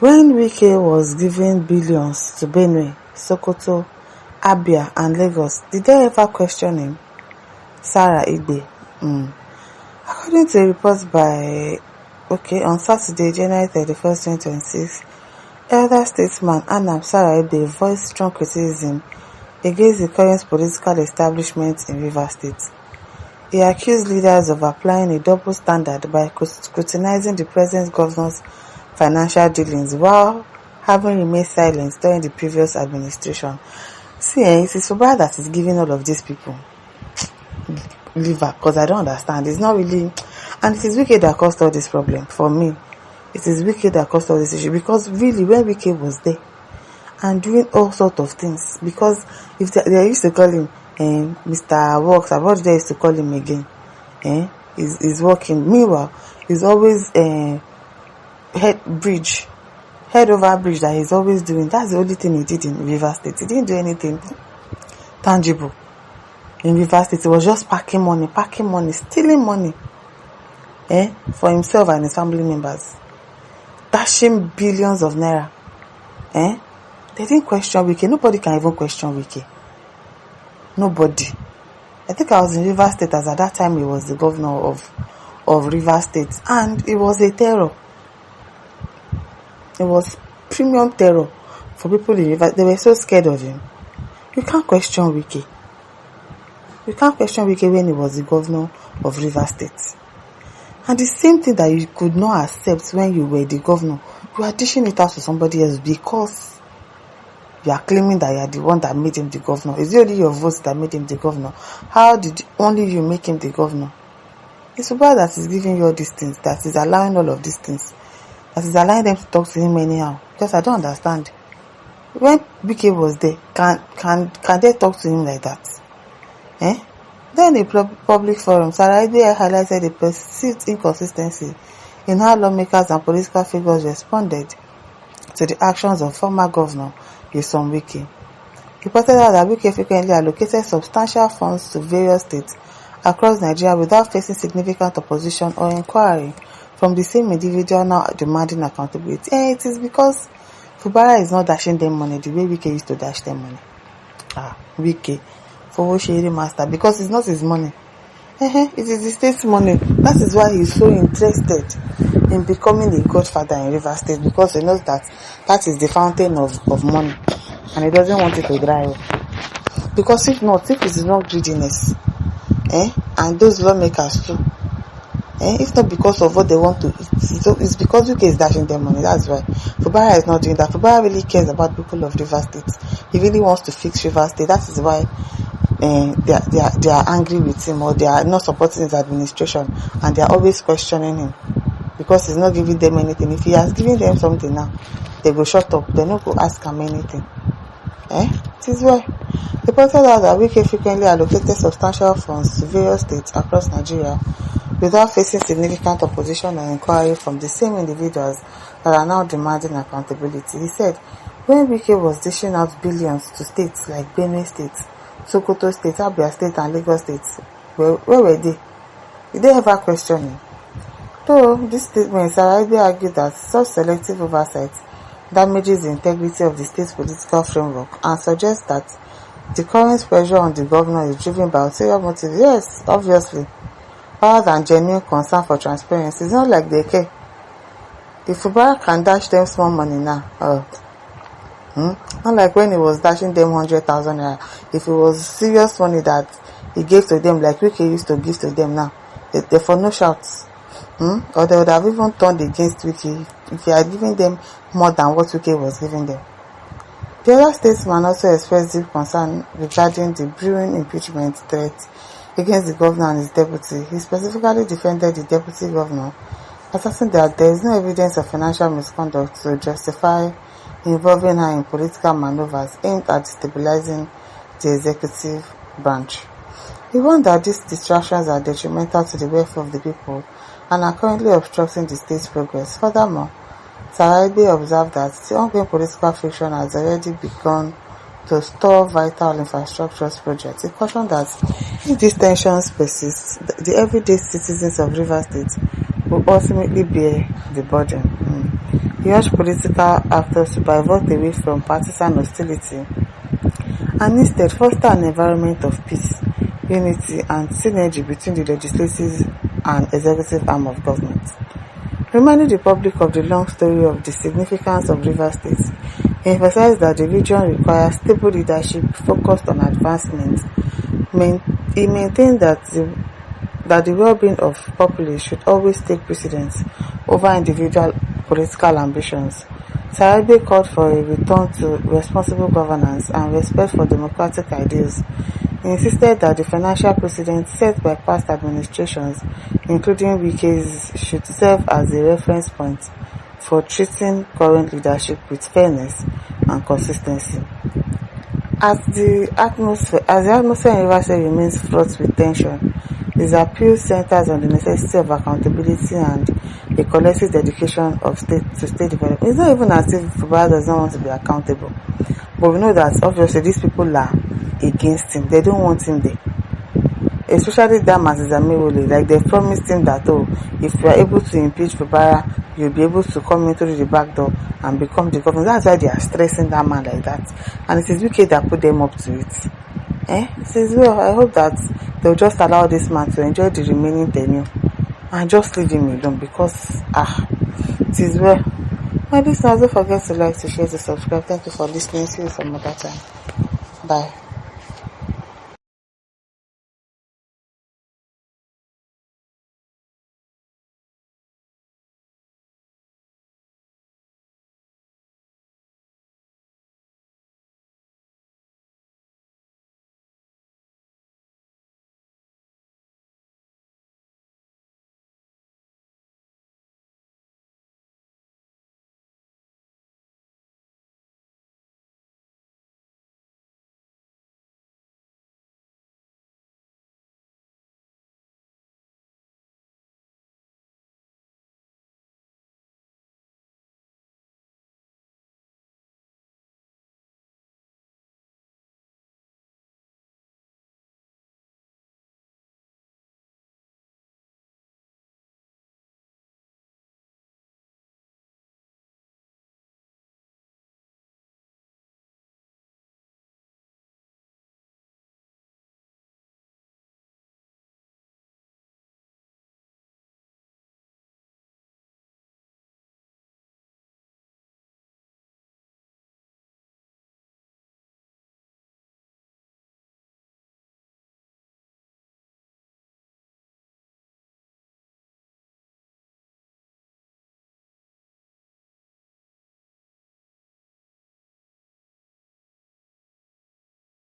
When Wike was giving billions to Benue, Sokoto, Abia and Lagos, did they ever question him? Sara, Igbe. According to a report by on Saturday, January 31st, 2026, elder statesman Sara Igbe voiced strong criticism against the current political establishment in Rivers State. He accused leaders of applying a double standard by scrutinizing the present governor's financial dealings while having remained silent during the previous administration. See, it is Fubara that is giving all of these people liver, because I don't understand. It's not really, and it is Wike that caused all this problem for me. It is Wike that caused all this issue, because really, when Wike was there and doing all sorts of things, because if they used to call him Mr. Works, what they used to call him again? He's working. Meanwhile, he's always head over bridge that he's always doing. That's the only thing he did in Rivers State. He didn't do anything tangible in Rivers State. He was just packing money, stealing money for himself and his family members, dashing billions of naira. They didn't question Wike. Nobody can even question Wike. Nobody. I think I was in Rivers State as at that time he was the governor of Rivers State, and it was a terror. It was premium terror for people in Rivers. They were so scared of him. You can't question Wike. You can't question Wike when he was the governor of Rivers State. And the same thing that you could not accept when you were the governor, you are dishing it out to somebody else because you are claiming that you are the one that made him the governor. Is it only your votes that made him the governor? How did only you make him the governor? It's Fubara that is giving you all these things, that is allowing all of these things, that is allowing them to talk to him anyhow. Because I don't understand. When Wike was there, can they talk to him like that? Then in a public forum, Sara highlighted a perceived inconsistency in how lawmakers and political figures responded to the actions of former governor Wike. He pointed out that Wike frequently allocated substantial funds to various states across Nigeria without facing significant opposition or inquiry from the same individual now demanding accountability. It is because Fubara is not dashing them money the way Wike used to dash them money. Wike, for master, because it's not his money. It is the state's money. That is why he is so interested in becoming a godfather in Rivers State, because he knows that that is the fountain of money and he doesn't want it to dry up. Because if it is not greediness, and those lawmakers too, if not because of what they want to eat, it's because UK is dashing them money. That's why Fubara is not doing that. Fubara really cares about people of Rivers State. He really wants to fix Rivers State. That is why they are angry with him, or they are not supporting his administration, and they are always questioning him because he's not giving them anything. If he has given them something now, they go shut up. They not go ask him anything. It is why they pointed out that Wike frequently allocated substantial funds to various states across Nigeria without facing significant opposition or inquiry from the same individuals that are now demanding accountability. He said, when Wike was dishing out billions to states like Benue State, Sokoto State, Abia State and Lagos State, where were they? Did they ever question him? Though this statement, Sara argued that such selective oversight damages the integrity of the state's political framework and suggests that the current pressure on the governor is driven by ulterior motives. Yes, obviously, rather than genuine concern for transparency. It's not like they care. If Fubara can dash them small money now, not like when he was dashing them 100,000 naira. If it was serious money that he gave to them, like Wike used to give to them now, they for no shouts. Or they would have even turned against Wike if he had given them more than what Wike was giving them. The other statesman also expressed deep concern regarding the brewing impeachment threat against the governor and his deputy. He specifically defended the deputy governor, asserting that there is no evidence of financial misconduct to justify involving her in political maneuvers aimed at destabilizing the executive branch. He warned that these distractions are detrimental to the welfare of the people and are currently obstructing the state's progress. Furthermore, Sara observed that the ongoing political friction has already begun to stall vital infrastructure projects. He cautioned that if these tensions persist, the everyday citizens of Rivers State will ultimately bear the burden. He urged political actors to pivot away from partisan hostility and instead foster an environment of peace, unity, and synergy between the legislative and executive arm of government. Reminding the public of the long story of the significance of Rivers State, he emphasized that the region requires stable leadership focused on advancement. He maintained that the well-being of populace should always take precedence over individual political ambitions. Sara called for a return to responsible governance and respect for democratic ideals. He insisted that the financial precedent set by past administrations, including Wike's, should serve as a reference point for treating current leadership with fairness and consistency. As the atmosphere in Rivers State remains fraught with tension, his appeal centers on the necessity of accountability and a collective dedication of state development. It's not even as if Fubara does not want to be accountable, but we know that obviously these people are against him. They don't want him there. Especially Damas is Amirole, like they promised him that if you are able to impeach Fubara, you'll be able to come in through the back door and become the governor. That's why they are stressing that man like that. And it is UK that put them up to it. It is well. I hope that they'll just allow this man to enjoy the remaining tenure and just leave him alone because it is well. My listeners, don't forget to like, to share, to subscribe. Thank you for listening. See you some other time. Bye.